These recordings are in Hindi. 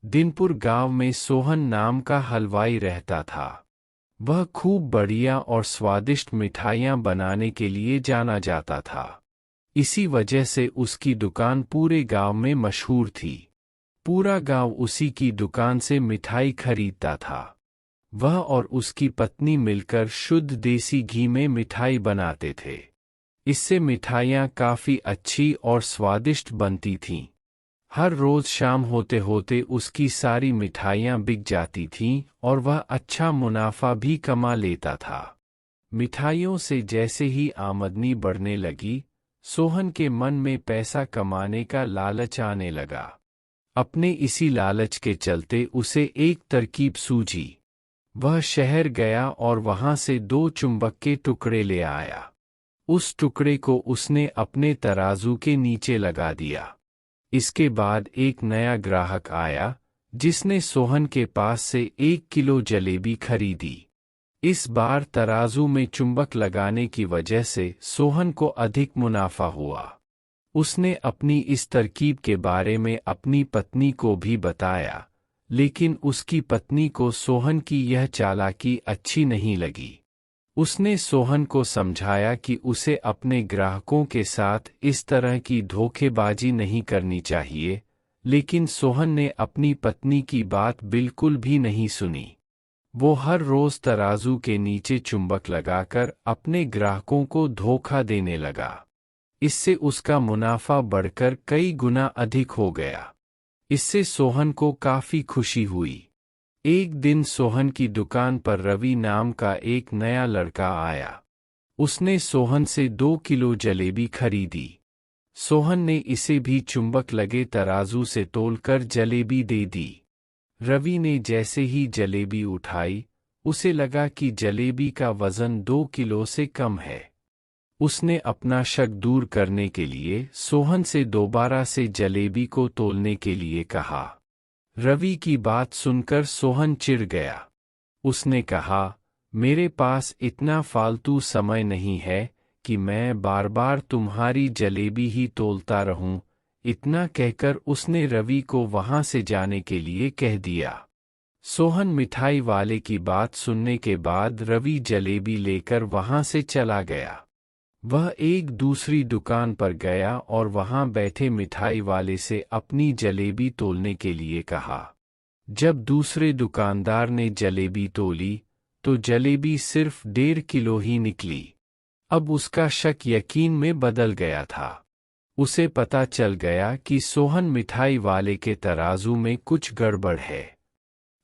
दिनपुर गांव में सोहन नाम का हलवाई रहता था। वह खूब बढ़िया और स्वादिष्ट मिठाइयाँ बनाने के लिए जाना जाता था। इसी वजह से उसकी दुकान पूरे गांव में मशहूर थी। पूरा गांव उसी की दुकान से मिठाई खरीदता था। वह और उसकी पत्नी मिलकर शुद्ध देसी घी में मिठाई बनाते थे। इससे मिठाइयाँ काफ़ी अच्छी और स्वादिष्ट बनती थीं। हर रोज़ शाम होते होते उसकी सारी मिठाइयाँ बिक जाती थीं और वह अच्छा मुनाफा भी कमा लेता था। मिठाइयों से जैसे ही आमदनी बढ़ने लगी, सोहन के मन में पैसा कमाने का लालच आने लगा। अपने इसी लालच के चलते उसे एक तरकीब सूझी। वह शहर गया और वहां से 2 चुंबक के टुकड़े ले आया। उस टुकड़े को उसने अपने तराजू के नीचे लगा दिया। इसके बाद एक नया ग्राहक आया, जिसने सोहन के पास से 1 किलो जलेबी खरीदी। इस बार तराजू में चुंबक लगाने की वजह से सोहन को अधिक मुनाफा हुआ। उसने अपनी इस तरकीब के बारे में अपनी पत्नी को भी बताया, लेकिन उसकी पत्नी को सोहन की यह चालाकी अच्छी नहीं लगी। उसने सोहन को समझाया कि उसे अपने ग्राहकों के साथ इस तरह की धोखेबाजी नहीं करनी चाहिए, लेकिन सोहन ने अपनी पत्नी की बात बिल्कुल भी नहीं सुनी। वो हर रोज़ तराजू के नीचे चुंबक लगाकर अपने ग्राहकों को धोखा देने लगा। इससे उसका मुनाफा बढ़कर कई गुना अधिक हो गया। इससे सोहन को काफ़ी खुशी हुई। एक दिन सोहन की दुकान पर रवि नाम का एक नया लड़का आया। उसने सोहन से 2 किलो जलेबी खरीदी। सोहन ने इसे भी चुंबक लगे तराजू से तोलकर जलेबी दे दी। रवि ने जैसे ही जलेबी उठाई, उसे लगा कि जलेबी का वज़न 2 किलो से कम है। उसने अपना शक दूर करने के लिए सोहन से दोबारा से जलेबी को तोलने के लिए कहा। रवि की बात सुनकर सोहन चिढ़ गया। उसने कहा, मेरे पास इतना फालतू समय नहीं है कि मैं बार बार तुम्हारी जलेबी ही तोलता रहूं। इतना कहकर उसने रवि को वहां से जाने के लिए कह दिया। सोहन मिठाई वाले की बात सुनने के बाद रवि जलेबी लेकर वहां से चला गया। वह एक दूसरी दुकान पर गया और वहां बैठे मिठाई वाले से अपनी जलेबी तोलने के लिए कहा। जब दूसरे दुकानदार ने जलेबी तोली, तो जलेबी सिर्फ 1.5 किलो ही निकली। अब उसका शक यकीन में बदल गया था। उसे पता चल गया कि सोहन मिठाई वाले के तराजू में कुछ गड़बड़ है।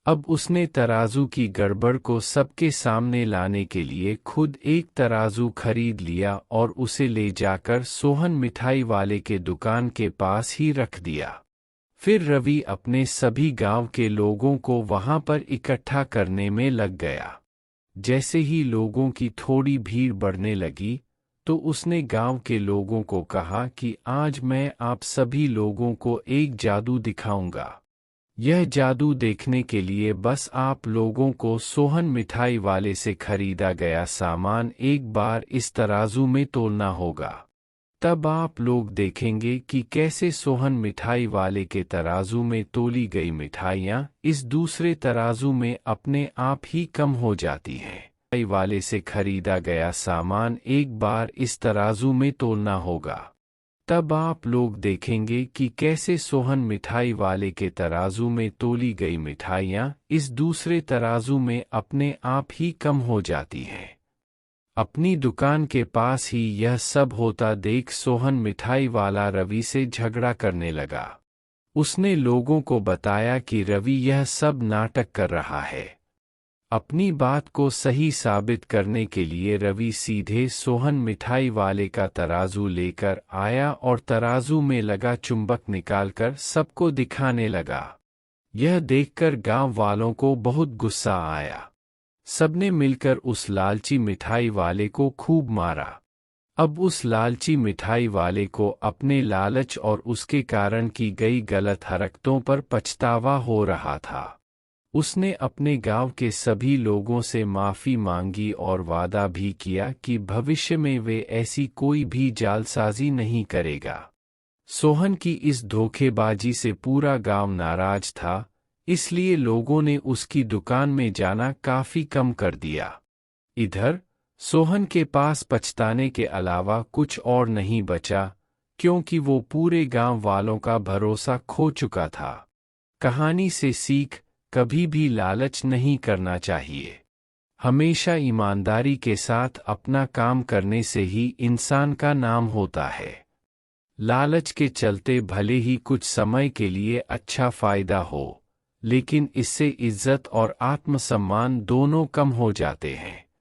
अब उसने तराजू की गड़बड़ को सबके सामने लाने के लिए खुद एक तराजू खरीद लिया और उसे ले जाकर सोहन मिठाई वाले के दुकान के पास ही रख दिया। फिर रवि अपने सभी गांव के लोगों को वहां पर इकट्ठा करने में लग गया। जैसे ही लोगों की थोड़ी भीड़ बढ़ने लगी, तो उसने गांव के लोगों को कहा कि आज मैं आप सभी लोगों को एक जादू दिखाऊंगा। यह जादू देखने के लिए बस आप लोगों को सोहन मिठाई वाले से खरीदा गया सामान एक बार इस तराजू में तोलना होगा। तब आप लोग देखेंगे कि कैसे सोहन मिठाई वाले के तराजू में तोली गई मिठाइयाँ इस दूसरे तराजू में अपने आप ही कम हो जाती हैं। मिठाई वाले से खरीदा गया सामान एक बार इस तराजू में तोलना होगा। तब आप लोग देखेंगे कि कैसे सोहन मिठाई वाले के तराजू में तोली गई मिठाइयाँ इस दूसरे तराजू में अपने आप ही कम हो जाती हैं। अपनी दुकान के पास ही यह सब होता देख सोहन मिठाई वाला रवि से झगड़ा करने लगा। उसने लोगों को बताया कि रवि यह सब नाटक कर रहा है। अपनी बात को सही साबित करने के लिए रवि सीधे सोहन मिठाई वाले का तराजू लेकर आया और तराजू में लगा चुंबक निकालकर सबको दिखाने लगा। यह देखकर गांव वालों को बहुत गुस्सा आया। सबने मिलकर उस लालची मिठाई वाले को खूब मारा। अब उस लालची मिठाई वाले को अपने लालच और उसके कारण की गई गलत हरकतों पर पछतावा हो रहा था। उसने अपने गांव के सभी लोगों से माफ़ी मांगी और वादा भी किया कि भविष्य में वे ऐसी कोई भी जालसाजी नहीं करेगा। सोहन की इस धोखेबाजी से पूरा गांव नाराज था, इसलिए लोगों ने उसकी दुकान में जाना काफी कम कर दिया। इधर सोहन के पास पछताने के अलावा कुछ और नहीं बचा, क्योंकि वो पूरे गांव वालों का भरोसा खो चुका था। कहानी से सीख, कभी भी लालच नहीं करना चाहिए। हमेशा ईमानदारी के साथ अपना काम करने से ही इंसान का नाम होता है। लालच के चलते भले ही कुछ समय के लिए अच्छा फायदा हो, लेकिन इससे इज्जत और आत्मसम्मान दोनों कम हो जाते हैं।